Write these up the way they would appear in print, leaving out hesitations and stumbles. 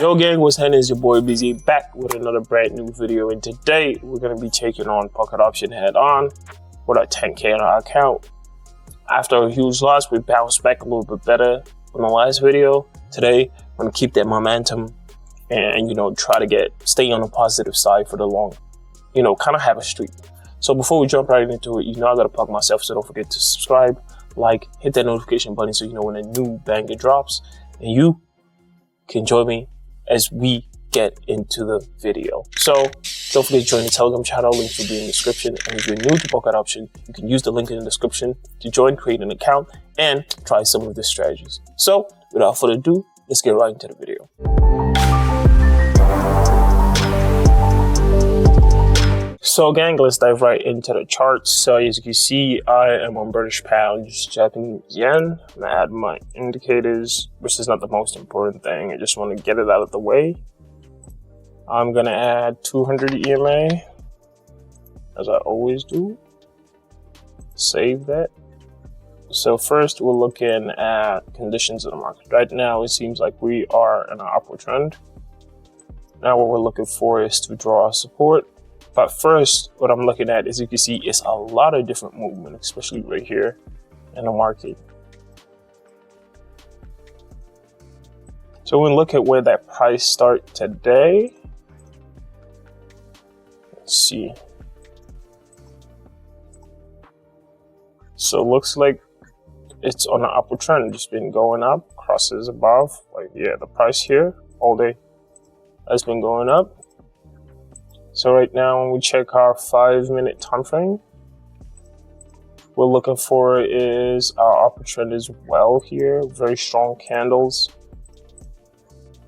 Yo gang, what's happening? It's your boy Beezy back with another brand new video, and today we're going to be taking on pocket option head on with our 10K on our account. After a huge loss, we bounced back a little bit better on the last video. Today, I'm going to keep that momentum and try to stay on the positive side for the long, kind of have a streak. So before we jump right into it, I got to plug myself, so don't forget to subscribe, like, hit that notification button so you know when a new banger drops, and you can join me as we get into the video. So don't forget to join the Telegram channel, links will be in the description. And if you're new to pocket option, you can use the link in the description to join, create an account, and try some of the strategies. So without further ado, let's get right into the video. So gang, let's dive right into the charts. So as you can see, I am on British pounds, Japanese yen. I'm gonna add my indicators, which is not the most important thing. I just want to get it out of the way. I'm gonna add 200 EMA, as I always do. Save that. So first, we're looking at conditions of the market. Right now, it seems like we are in an upward trend. Now what we're looking for is to draw support. But first, what I'm looking at, as you can see, is a lot of different movement, especially right here in the market. So when we look at where that price start today, let's see. So it looks like it's on an upward trend, just been going up, crosses above, the price here all day has been going up. So right now, when we check our 5-minute time frame, we're looking for is our upward trend as well here. Very strong candles.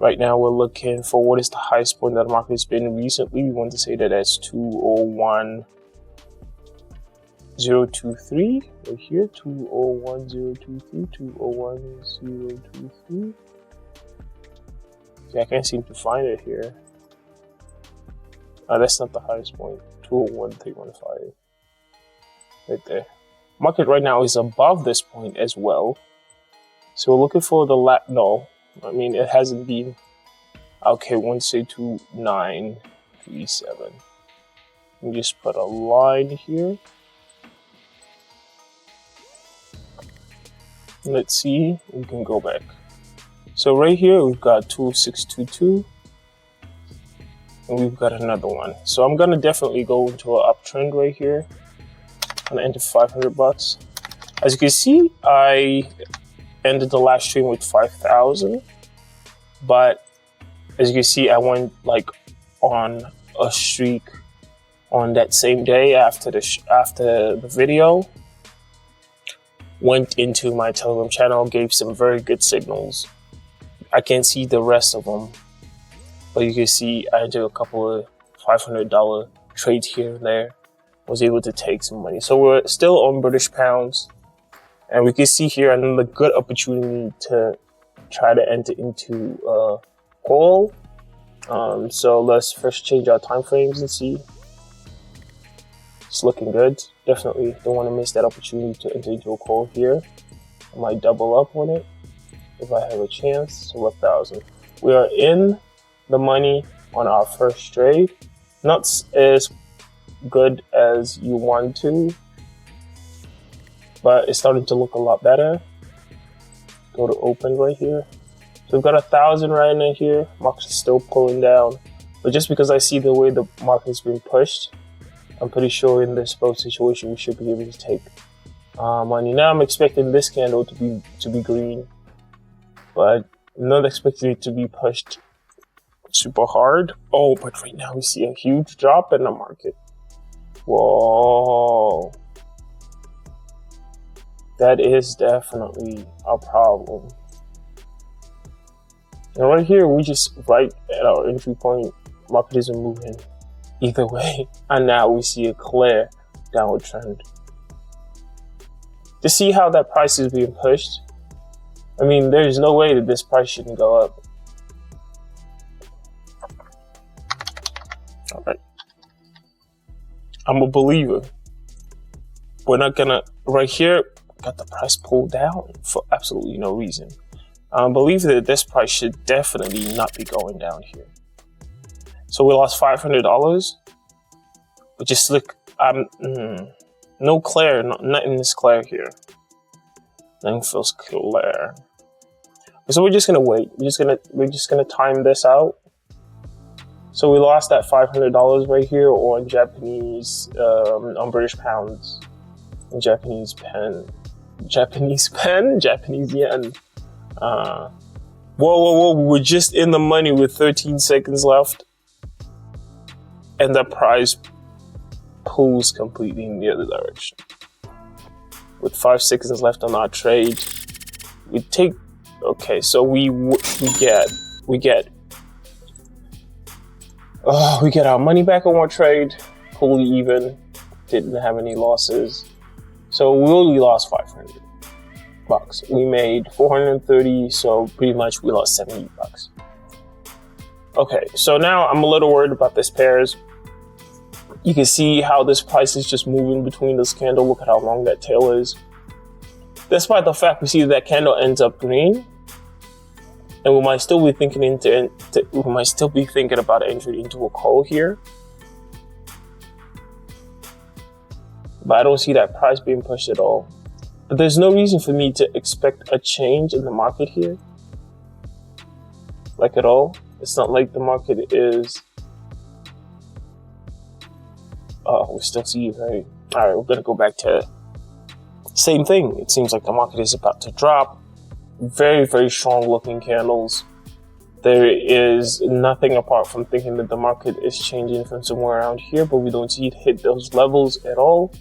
Right now, we're looking for what is the highest point that the market has been recently. We want to say that that's 201.023 right here. 201.023, 201.023. Yeah, I can't seem to find it here. That's not the highest point. 201.315. Right there. Market right now is above this point as well. So we're looking for the it hasn't been. Okay, 1.2937. Let me just put a line here. Let's see. We can go back. So right here we've got 2622. And we've got another one. So I'm gonna definitely go into an uptrend right here. I'm gonna enter 500 bucks. As you can see, I ended the last stream with 5,000, but as you can see, I went on a streak on that same day after the video. Went into my Telegram channel, gave some very good signals. I can't see the rest of them, but you can see I did a couple of $500 trades here and there. Was able to take some money. So we're still on British pounds. And we can see here another good opportunity to try to enter into call. So let's first change our time frames and see. It's looking good. Definitely don't want to miss that opportunity to enter into a call here. I might double up on it if I have a chance. So 1,000. We are in the money on our first trade. Not as good as you want to, but it's starting to look a lot better. Go to open right here. So we've got 1,000 right in here. Market is still pulling down, but just because I see the way the market has been pushed, I'm pretty sure in this both situation we should be able to take money. Now I'm expecting this candle to be green, but I'm not expecting it to be pushed super hard. Oh, but right now we see a huge drop in the market. Whoa, that is definitely a problem. And right here, we just right at our entry point, market isn't moving either way, and now we see a clear downward trend. To see how that price is being pushed, I mean, there's no way that this price shouldn't go up. All right. I'm a believer. We're not gonna, right here, got the price pulled down for absolutely no reason. I believe that this price should definitely not be going down here. So we lost $500. But just look, no clear, nothing is clear here. Nothing feels clear. So we're just gonna wait. We're just gonna time this out. So we lost that $500 right here on Japanese, on British pounds, Japanese yen. Whoa! We're just in the money with 13 seconds left, and the price pulls completely in the other direction. With 5 seconds left on our trade, we take. Okay, so we get our money back on our trade, fully even, didn't have any losses. So we only lost $500. We made 430, so pretty much we lost $70. Okay, so now I'm a little worried about this pairs. You can see how this price is just moving between this candle. Look at how long that tail is. Despite the fact we see that candle ends up green, and we might still be thinking about entry into a call here. But I don't see that price being pushed at all. But there's no reason for me to expect a change in the market here. Like at all. It's not like the market is... Oh, we still see it, right? Alright, we're gonna go back to... Same thing. It seems like the market is about to drop. Very, very strong looking candles. There is nothing apart from thinking that the market is changing from somewhere around here, but we don't see it hit those levels at all.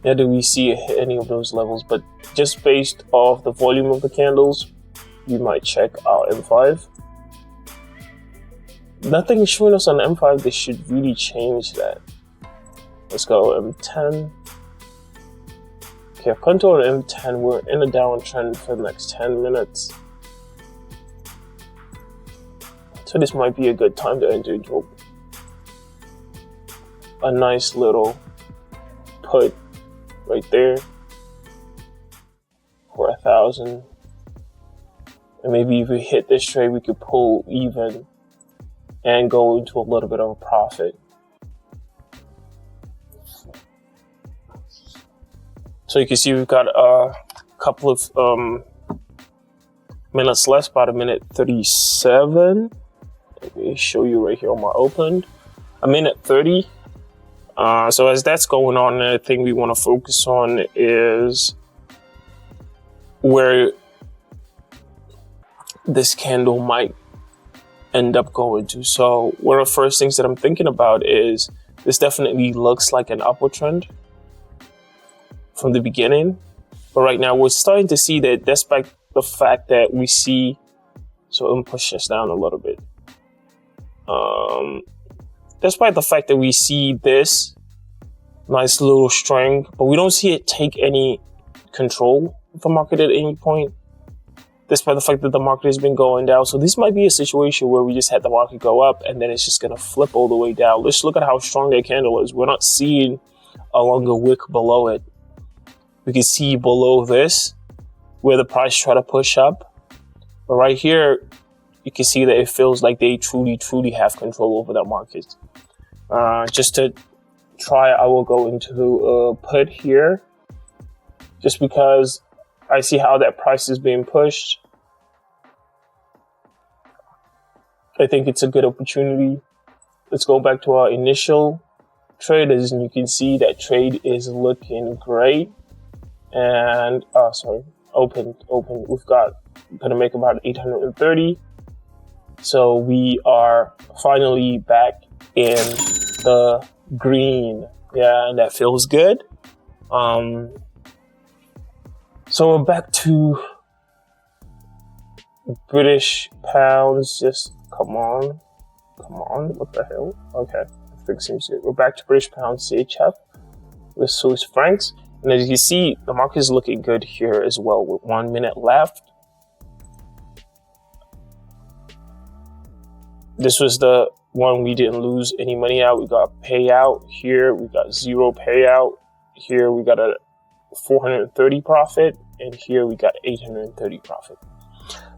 Neither do we see it hit any of those levels, but just based off the volume of the candles, you might check our M5. Nothing is showing us on M5 that should really change that. Let's go M10. Okay, I've come to our M10. We're in a downward trend for the next 10 minutes. So this might be a good time to enter into a nice little put right there for 1,000. And maybe if we hit this trade, we could pull even and go into a little bit of a profit. So you can see we've got a couple of minutes left, about a minute 37. Let me show you right here on my opened. A minute 30. So as that's going on, the thing we want to focus on is where this candle might end up going to. So one of the first things that I'm thinking about is this definitely looks like an upward trend from the beginning, but right now we're starting to see that despite the fact that we see, so let me push this down a little bit. Despite the fact that we see this nice little string, but we don't see it take any control of the market at any point, despite the fact that the market has been going down. So this might be a situation where we just had the market go up and then it's just gonna flip all the way down. Let's look at how strong that candle is. We're not seeing a longer wick below it. We can see below this where the price try to push up, but right here you can see that it feels like they truly have control over that market. Just to try, I will go into a put here, just because I see how that price is being pushed. I think it's a good opportunity. Let's go back to our initial trade, as you can see that trade is looking great. And open. We've got gonna make about 830. So we are finally back in the green. Yeah, and that feels good. So we're back to British pounds. Just come on. What the hell? Okay, fixing it. We're back to British pounds CHF with Swiss francs. And as you can see, the market is looking good here as well with 1 minute left. This was the one we didn't lose any money out. We got payout here. We got zero payout. Here we got a 430 profit. And here we got 830 profit.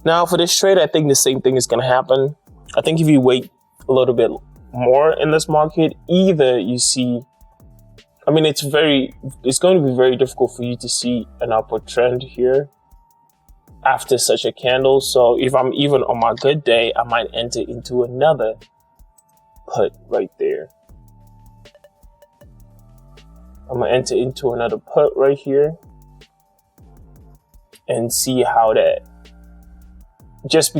Now for this trade, I think the same thing is going to happen. I think if you wait a little bit more in this market, either you see, I mean, it's going to be very difficult for you to see an upward trend here after such a candle. So if I'm even on my good day, I might enter into another put right there. I'm gonna enter into another put right here and see how that, just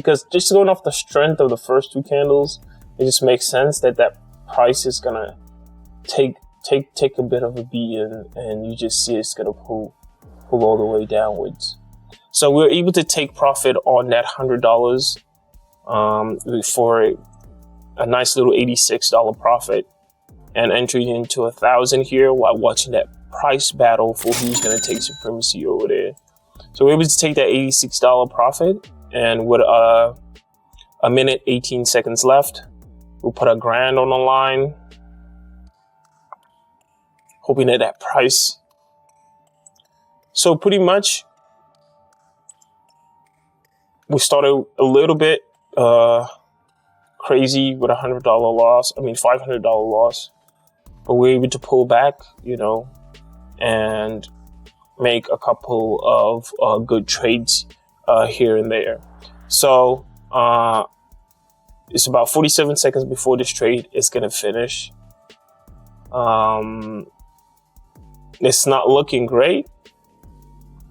going off the strength of the first two candles, it just makes sense that price is gonna take a bit of a beating, and you just see it's gonna pull all the way downwards. So we're able to take profit on that $100 for a nice little $86 profit, and entering into 1,000 here while watching that price battle for who's gonna take supremacy over there. So we're able to take that $86 profit, and with a minute 18 seconds left, we'll put $1,000 on the line, hoping that price. So pretty much, we started a little bit crazy with $500 loss, but we're able to pull back, and make a couple of good trades here and there. So it's about 47 seconds before this trade is gonna finish. It's not looking great,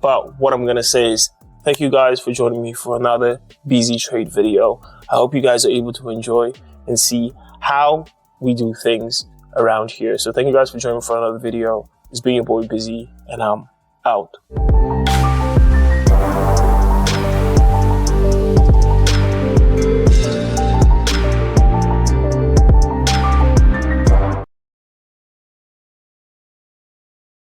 but what I'm gonna say is thank you guys for joining me for another Beezy trade video. I hope you guys are able to enjoy and see how we do things around here. So thank you guys for joining me for another video. It's been your boy Beezy, and I'm out.